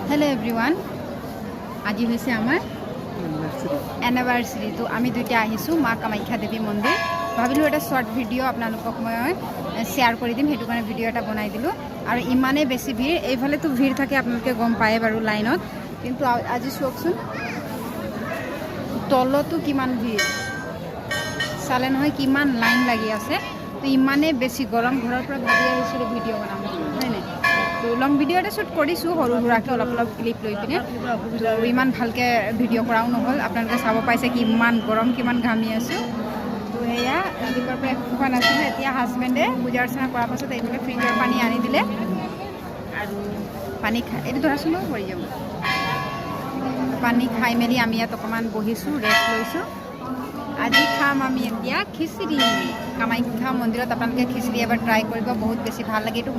hello everyone আজি হৈছে আমাৰ এনিভাৰ্সাৰি তো আমি দুইটা আহিছো মা কামাখ্যা দেৱী মন্দিৰ ভাবিলো এটা শৰ্ট ভিডিও আপোনালোকক মই শেয়াৰ কৰি দিম হেতু কাৰণে ভিডিও এটা বনাই দিলো আৰু ইমানে বেছি ভিৰ এইফালে তো ভিৰ থাকে আপোনালোকে গম পায় বাৰু লাইনত কিন্তু আজি চকচোন তলতো কিমান ভিৰ চালে নহয় কিমান লাইন লাগি আছে তো ইমানে বেছি গৰম ঘৰৰ পৰা ভাবি আহিছিলো ভিডিও বনাম হয় নাই তো লং ভিডিও এটা শুট কৰিছো সৰু সুৰাকে অলপ অলপ ক্লিপ লৈ পিনে তো ইমান ভালকে ভিডিও কৰাও নহল আপোনালোকে চাব পাইছে কিমান গৰম কিমান ঘামি আছো তো হেয়া ৰাতিপুৱাৰ পৰা খোৱা নাছিলে এতিয়া হাজবেণ্ডে পূজা অৰ্চনা কৰাৰ পাছত এইফালে ফ্ৰিজৰ পানী আনি দিলে আৰু পানী খাই এইটো ধৰাচোন মই পৰি যাম পানী খাই মেলি আমি ইয়াত অকণমান বহিছোঁ ৰেষ্ট লৈছোঁ আজি খাম আমি এতিয়া খিচিৰি কামাখ্যা মন্দিৰত আপোনালোকে খিচিৰি এবাৰ ট্ৰাই কৰিব বহুত বেছি ভাল লাগে এইটো